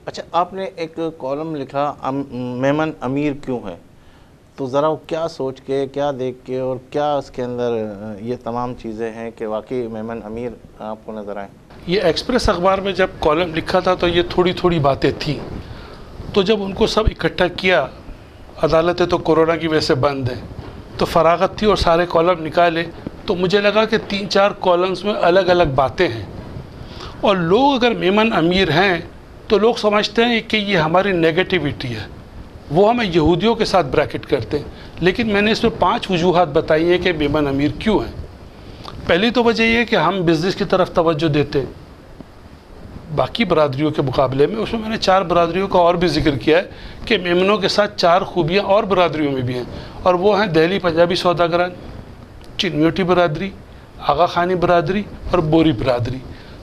اچھا، آپ نے ایک کالم لکھا میمن امیر کیوں ہے، تو ذرا وہ کیا سوچ کے، کیا دیکھ کے، اور کیا اس کے اندر یہ تمام چیزیں ہیں کہ واقعی میمن امیر آپ کو نظر آئیں؟ یہ ایکسپریس اخبار میں جب کالم لکھا تھا تو یہ تھوڑی تھوڑی باتیں تھیں، تو جب ان کو سب اکٹھا کیا، عدالتیں تو کورونا کی وجہ سے بند ہیں، تو فراغت تھی اور سارے کالم نکالے، تو مجھے لگا کہ 3-4 کالمز میں الگ الگ باتیں ہیں، اور لوگ اگر میمن امیر ہیں تو لوگ سمجھتے ہیں کہ یہ ہماری نیگیٹیویٹی ہے، وہ ہمیں یہودیوں کے ساتھ بریکٹ کرتے ہیں، لیکن میں نے اس میں 5 وجوہات بتائی ہیں کہ میمن امیر کیوں ہیں۔ پہلی تو وجہ یہ ہے کہ ہم بزنس کی طرف توجہ دیتے ہیں باقی برادریوں کے مقابلے میں، اس میں نے 4 برادریوں کا اور بھی ذکر کیا ہے کہ میمنوں کے ساتھ 4 خوبیاں اور برادریوں میں بھی ہیں، اور وہ ہیں دہلی پنجابی سوداگران، چنیوٹی برادری، آغا خانی برادری اور بوری برادری۔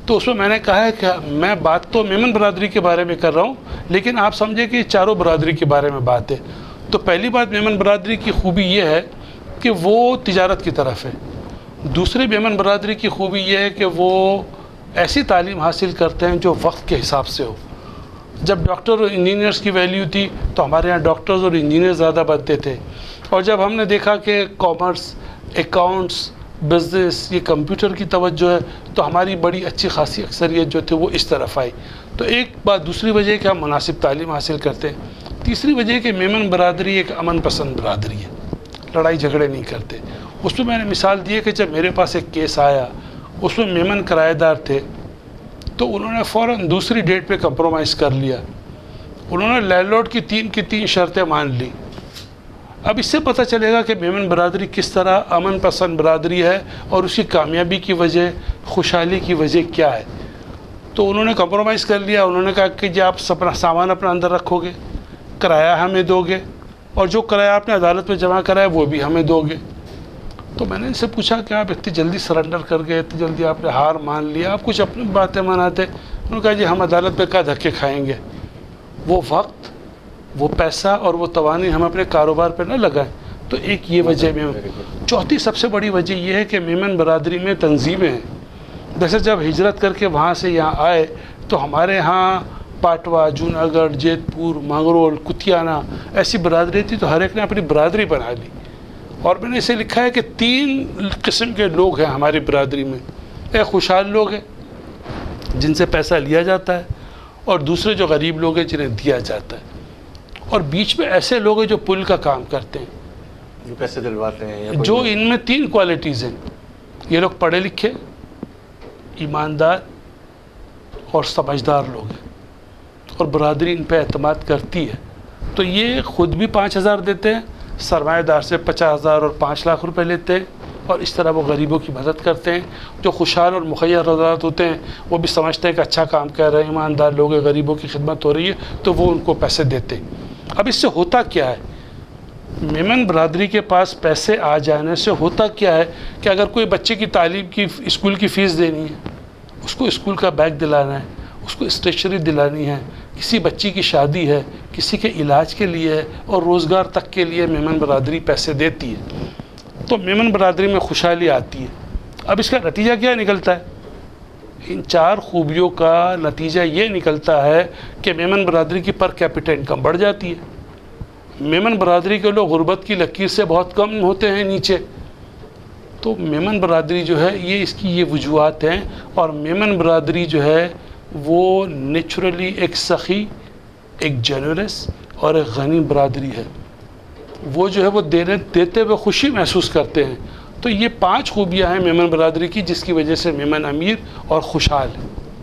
تو اس میں نے کہا ہے کہ میں بات تو میمن برادری کے بارے میں کر رہا ہوں، لیکن آپ سمجھے کہ 4 برادری کے بارے میں بات ہے۔ تو پہلی بات، میمن برادری کی خوبی یہ ہے کہ وہ تجارت کی طرف ہے۔ دوسری میمن برادری کی خوبی یہ ہے کہ وہ ایسی تعلیم حاصل کرتے ہیں جو وقت کے حساب سے ہو۔ جب ڈاکٹر اور انجینئرز کی ویلیو تھی تو ہمارے ہاں ڈاکٹرز اور انجینئر زیادہ بنتے تھے، اور جب ہم نے دیکھا کہ کامرس، اکاؤنٹس، بزنس، یہ کمپیوٹر کی توجہ ہے، تو ہماری بڑی اچھی خاصی اکثریت جو تھے وہ اس طرف آئی۔ تو ایک بات، دوسری وجہ ہے کہ ہم مناسب تعلیم حاصل کرتے ہیں۔ تیسری وجہ ہے کہ میمن برادری ایک امن پسند برادری ہے، لڑائی جھگڑے نہیں کرتے۔ اس میں نے مثال دی ہے کہ جب میرے پاس ایک کیس آیا، اس میں میمن کرایہ دار تھے، تو انہوں نے فوراً دوسری ڈیٹ پہ کمپرومائز کر لیا، انہوں نے لینڈ لارڈ کی 3 شرطیں مان لی۔ اب اس سے پتہ چلے گا کہ میمن برادری کس طرح امن پسند برادری ہے اور اس کی کامیابی کی وجہ، خوشحالی کی وجہ کیا ہے۔ تو انہوں نے کمپرومائز کر لیا، انہوں نے کہا کہ جی آپ سامان اپنا اندر رکھو گے، کرایہ ہمیں دو گے، اور جو کرایہ آپ نے عدالت میں جمع کرایا وہ بھی ہمیں دو گے۔ تو میں نے ان سے پوچھا کہ آپ اتنی جلدی سرنڈر کر گئے، اتنی جلدی آپ نے ہار مان لیا، آپ کچھ اپنی باتیں مناتے۔ انہوں نے کہا جی ہم عدالت پہ کیا دھکے کھائیں گے، وہ وقت، وہ پیسہ اور وہ توانائی ہم اپنے کاروبار پہ نہ لگائیں۔ تو ایک یہ وجہ میں۔ چوتھی سب سے بڑی وجہ یہ ہے کہ میمن برادری میں تنظیمیں ہیں۔ جیسے جب ہجرت کر کے وہاں سے یہاں آئے تو ہمارے ہاں پاٹوا، جوناگڑھ، جیت پور، مانگرول، کتیانہ ایسی برادری تھی، تو ہر ایک نے اپنی برادری بنا لی۔ اور میں نے اسے لکھا ہے کہ 3 قسم کے لوگ ہیں ہماری برادری میں۔ ایک خوشحال لوگ ہیں جن سے پیسہ لیا جاتا ہے، اور دوسرے جو غریب لوگ ہیں جنہیں دیا جاتا ہے، اور بیچ میں ایسے لوگ ہیں جو پل کا کام کرتے ہیں، جو پیسے دلواتے ہیں، جو ان میں 3 کوالٹیز ہیں۔ یہ لوگ پڑھے لکھے، ایماندار اور سمجھدار لوگ ہیں، اور برادری ان پہ اعتماد کرتی ہے۔ تو یہ خود بھی 5,000 دیتے ہیں، سرمایہ دار سے 50,000 اور 5 لاکھ روپے لیتے ہیں، اور اس طرح وہ غریبوں کی مدد کرتے ہیں۔ جو خوشحال اور مخیر حضرات ہوتے ہیں وہ بھی سمجھتے ہیں کہ اچھا کام کر رہے ہیں، ایماندار لوگ ہیں، غریبوں کی خدمت ہو رہی ہے، تو وہ ان کو پیسے دیتے ہیں۔ اب اس سے ہوتا کیا ہے، میمن برادری کے پاس پیسے آ جانے سے ہوتا کیا ہے کہ اگر کوئی بچے کی تعلیم کی، اسکول کی فیس دینی ہے، اس کو اسکول کا بیگ دلانا ہے، اس کو اسٹیشنری دلانی ہے، کسی بچی کی شادی ہے، کسی کے علاج کے لیے ہے، اور روزگار تک کے لیے میمن برادری پیسے دیتی ہے، تو میمن برادری میں خوشحالی آتی ہے۔ اب اس کا نتیجہ کیا نکلتا ہے؟ ان 4 خوبیوں کا نتیجہ یہ نکلتا ہے کہ میمن برادری کی پر کیپٹا انکم بڑھ جاتی ہے۔ میمن برادری کے لوگ غربت کی لکیر سے بہت کم ہوتے ہیں نیچے۔ تو میمن برادری جو ہے یہ اس کی یہ وجوہات ہیں، اور میمن برادری جو ہے وہ نیچرلی ایک سخی، ایک جنرس اور ایک غنی برادری ہے۔ وہ جو ہے وہ دیتے ہوئے خوشی محسوس کرتے ہیں۔ تو یہ 5 خوبیاں ہیں میمن برادری کی، جس کی وجہ سے میمن امیر اور خوشحال ہے۔